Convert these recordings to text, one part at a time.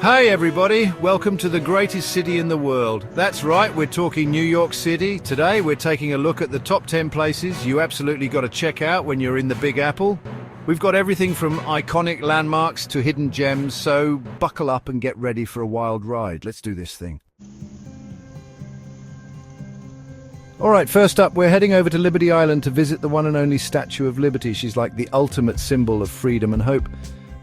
Hey everybody, welcome to the greatest city in the world. That's right, we're talking New York City. Today we're taking a look at the top 10 places you absolutely got to check out when you're in the Big Apple. We've got everything from iconic landmarks to hidden gems, so buckle up and get ready for a wild ride. Let's do this thing. Alright, first up, we're heading over to Liberty Island to visit the one and only Statue of Liberty. She's like the ultimate symbol of freedom and hope.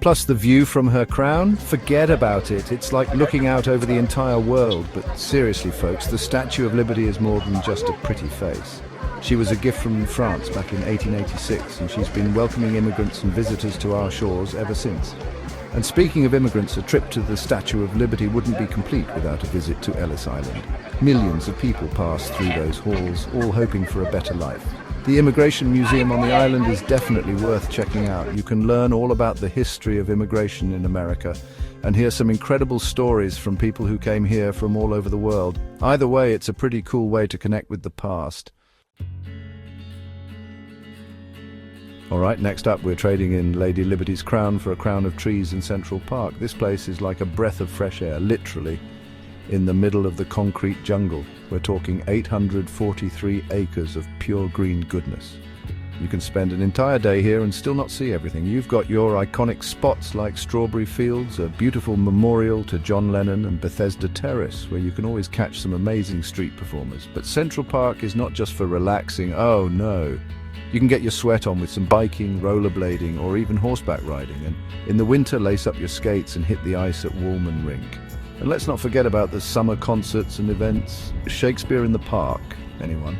Plus the view from her crown, forget about it. It's like looking out over the entire world. But seriously, folks, the Statue of Liberty is more than just a pretty face. She was a gift from France back in 1886, and she's been welcoming immigrants and visitors to our shores ever since. And speaking of immigrants, a trip to the Statue of Liberty wouldn't be complete without a visit to Ellis Island. Millions of people pass through those halls, all hoping for a better life. The Immigration Museum on the island is definitely worth checking out. You can learn all about the history of immigration in America and hear some incredible stories from people who came here from all over the world. Either way, it's a pretty cool way to connect with the past. Alright, next up we're trading in Lady Liberty's crown for a crown of trees in Central Park. This place is like a breath of fresh air, literally, in the middle of the concrete jungle. We're talking 843 acres of pure green goodness. You can spend an entire day here and still not see everything. You've got your iconic spots like Strawberry Fields, a beautiful memorial to John Lennon, and Bethesda Terrace, where you can always catch some amazing street performers. But Central Park is not just for relaxing, oh no. You can get your sweat on with some biking, rollerblading, or even horseback riding. And in the winter, lace up your skates and hit the ice at Woolman Rink. And let's not forget about the summer concerts and events. Shakespeare in the Park, anyone?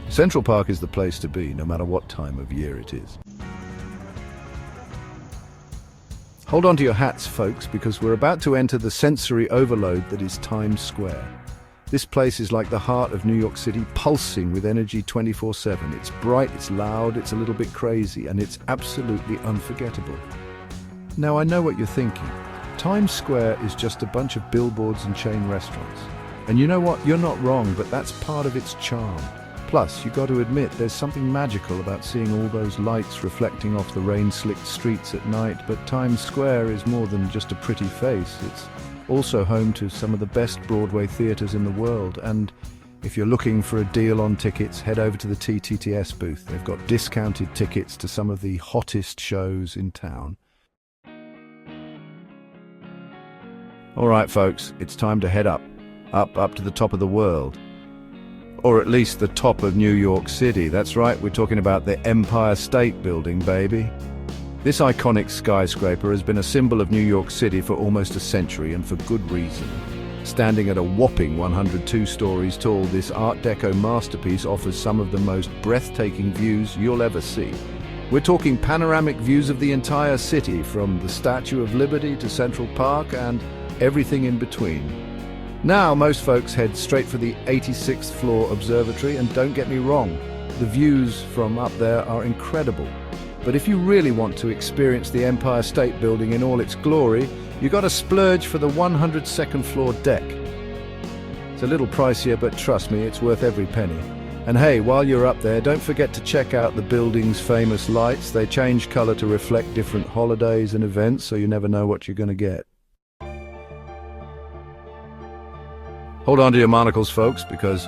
Central Park is the place to be, no matter what time of year it is. Hold on to your hats, folks, because we're about to enter the sensory overload that is Times Square. This place is like the heart of New York City, pulsing with energy 24/7. It's bright, it's loud, it's a little bit crazy, and it's absolutely unforgettable. Now, I know what you're thinking. Times Square is just a bunch of billboards and chain restaurants. And you know what? You're not wrong, but that's part of its charm. Plus, you got to admit, there's something magical about seeing all those lights reflecting off the rain-slicked streets at night. But Times Square is more than just a pretty face. It's also home to some of the best Broadway theaters in the world. And if you're looking for a deal on tickets, head over to the TTTS booth. They've got discounted tickets to some of the hottest shows in town. All right, folks, it's time to head up to the top of the world. Or at least the top of New York City. That's right, we're talking about the Empire State Building, baby. This iconic skyscraper has been a symbol of New York City for almost a century, and for good reason. Standing at a whopping 102 stories tall, this Art Deco masterpiece offers some of the most breathtaking views you'll ever see. We're talking panoramic views of the entire city, from the Statue of Liberty to Central Park and everything in between. Now, most folks head straight for the 86th floor observatory, and don't get me wrong, the views from up there are incredible. But if you really want to experience the Empire State Building in all its glory, you got to splurge for the 102nd floor deck. It's a little pricier, but trust me, it's worth every penny. And hey, while you're up there, don't forget to check out the building's famous lights. They change color to reflect different holidays and events, so you never know what you're going to get. Hold on to your monocles, folks, because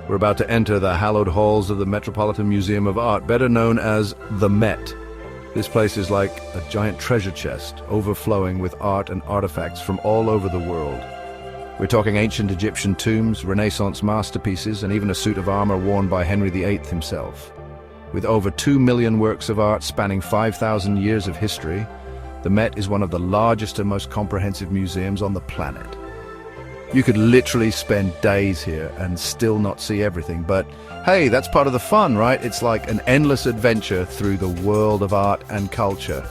we're about to enter the hallowed halls of the Metropolitan Museum of Art, better known as the Met. This place is like a giant treasure chest, overflowing with art and artifacts from all over the world. We're talking ancient Egyptian tombs, Renaissance masterpieces, and even a suit of armor worn by Henry VIII himself. With over 2 million works of art spanning 5,000 years of history, the Met is one of the largest and most comprehensive museums on the planet. You could literally spend days here and still not see everything, but hey, that's part of the fun, right? It's like an endless adventure through the world of art and culture.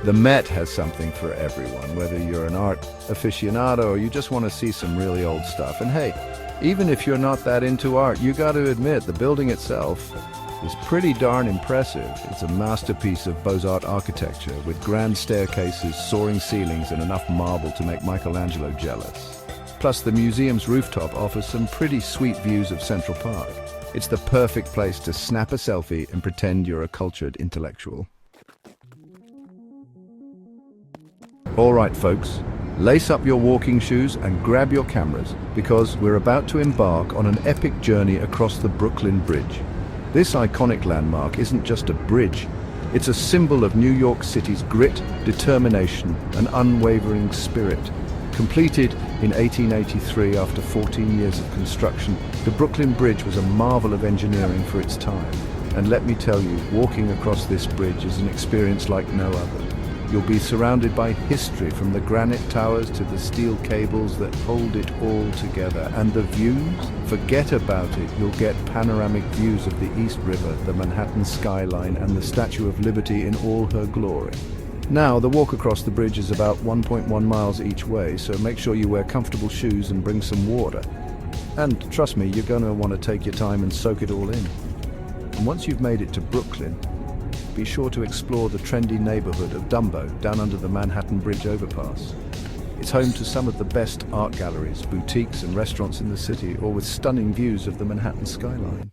The Met has something for everyone, whether you're an art aficionado or you just want to see some really old stuff. And hey, even if you're not that into art, you got to admit the building itself is pretty darn impressive. It's a masterpiece of Beaux-Arts architecture with grand staircases, soaring ceilings, and enough marble to make Michelangelo jealous. Plus, the museum's rooftop offers some pretty sweet views of Central Park. It's the perfect place to snap a selfie and pretend you're a cultured intellectual. All right, folks, Lace up your walking shoes and grab your cameras, because we're about to embark on an epic journey across the Brooklyn Bridge. This iconic landmark isn't just a bridge, it's a symbol of New York City's grit, determination, and unwavering spirit. Completed in 1883 after 14 years of construction, the Brooklyn Bridge was a marvel of engineering for its time. And let me tell you, walking across this bridge is an experience like no other. You'll be surrounded by history, from the granite towers to the steel cables that hold it all together. And the views? Forget about it. You'll get panoramic views of the East River, the Manhattan skyline, and the Statue of Liberty in all her glory. Now, the walk across the bridge is about 1.1 miles each way, so make sure you wear comfortable shoes and bring some water. And trust me, you're going to want to take your time and soak it all in. And once you've made it to Brooklyn, be sure to explore the trendy neighborhood of Dumbo down under the Manhattan Bridge overpass. It's home to some of the best art galleries, boutiques and restaurants in the city, all with stunning views of the Manhattan skyline.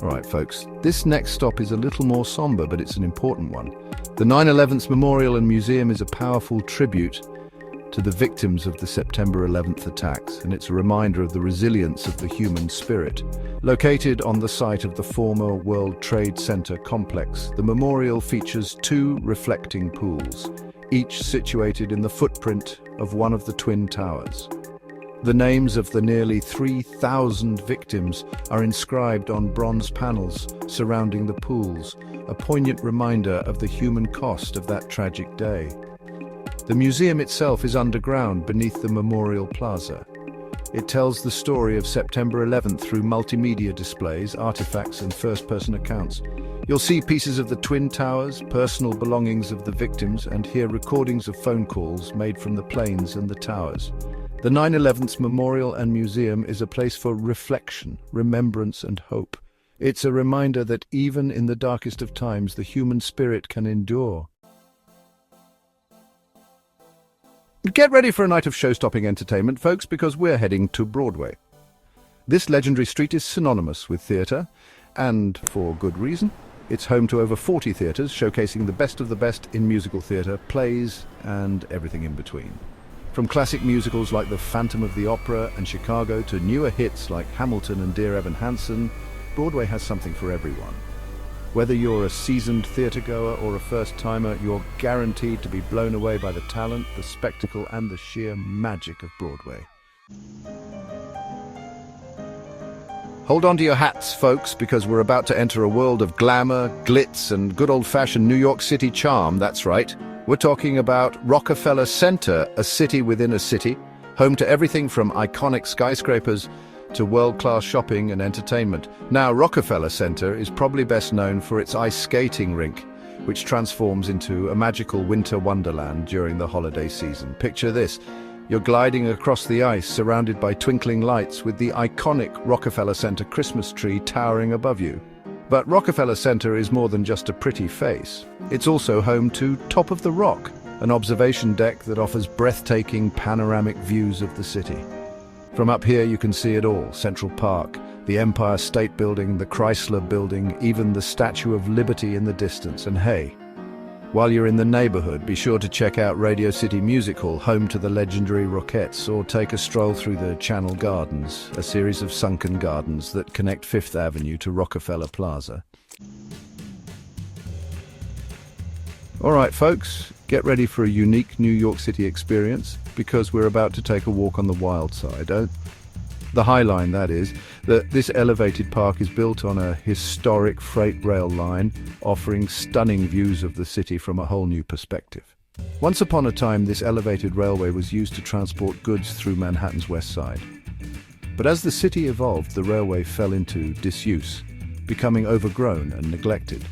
All right, folks, this next stop is a little more somber, but it's an important one. The 9/11 Memorial and Museum is a powerful tribute to the victims of the September 11th attacks, and it's a reminder of the resilience of the human spirit. Located on the site of the former World Trade Center complex, the memorial features 2 reflecting pools, each situated in the footprint of one of the Twin Towers. The names of the nearly 3,000 victims are inscribed on bronze panels surrounding the pools, a poignant reminder of the human cost of that tragic day. The museum itself is underground beneath the Memorial Plaza. It tells the story of September 11th through multimedia displays, artifacts, and first-person accounts. You'll see pieces of the Twin Towers, personal belongings of the victims, and hear recordings of phone calls made from the planes and the towers. The 9/11 Memorial and Museum is a place for reflection, remembrance, and hope. It's a reminder that even in the darkest of times, the human spirit can endure. Get ready for a night of show-stopping entertainment, folks, because we're heading to Broadway. This legendary street is synonymous with theatre, and for good reason. It's home to over 40 theatres, showcasing the best of the best in musical theatre, plays, and everything in between. From classic musicals like The Phantom of the Opera and Chicago to newer hits like Hamilton and Dear Evan Hansen, Broadway has something for everyone. Whether you're a seasoned theatre-goer or a first-timer, you're guaranteed to be blown away by the talent, the spectacle, and the sheer magic of Broadway. Hold on to your hats, folks, because we're about to enter a world of glamour, glitz, and good old-fashioned New York City charm. That's right. We're talking about Rockefeller Center, a city within a city, home to everything from iconic skyscrapers to world-class shopping and entertainment. Now, Rockefeller Center is probably best known for its ice skating rink, which transforms into a magical winter wonderland during the holiday season. Picture this. You're gliding across the ice, surrounded by twinkling lights, with the iconic Rockefeller Center Christmas tree towering above you. But Rockefeller Center is more than just a pretty face. It's also home to Top of the Rock, an observation deck that offers breathtaking panoramic views of the city. From up here you can see it all: Central Park, the Empire State Building, the Chrysler Building, even the Statue of Liberty in the distance. And hey, while you're in the neighborhood, be sure to check out Radio City Music Hall, home to the legendary Rockettes, or take a stroll through the Channel Gardens, a series of sunken gardens that connect Fifth Avenue to Rockefeller Plaza. All right, folks, get ready for a unique New York City experience, because we're about to take a walk on the wild side. The High Line, that is. This elevated park is built on a historic freight rail line, offering stunning views of the city from a whole new perspective. Once upon a time, this elevated railway was used to transport goods through Manhattan's West Side. But as the city evolved, the railway fell into disuse, becoming overgrown and neglected.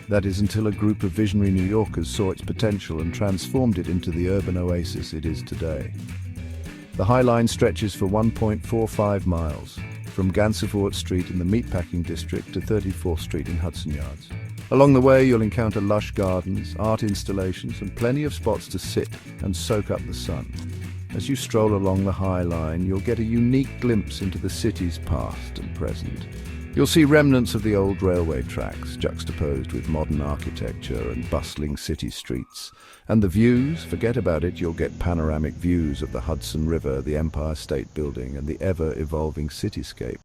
That is, until a group of visionary New Yorkers saw its potential and transformed it into the urban oasis it is today. The High Line stretches for 1.45 miles, from Gansevoort Street in the Meatpacking District to 34th Street in Hudson Yards. Along the way, you'll encounter lush gardens, art installations, and plenty of spots to sit and soak up the sun. As you stroll along the High Line, you'll get a unique glimpse into the city's past and present. You'll see remnants of the old railway tracks, juxtaposed with modern architecture and bustling city streets. And the views, forget about it, you'll get panoramic views of the Hudson River, the Empire State Building, and the ever-evolving cityscape.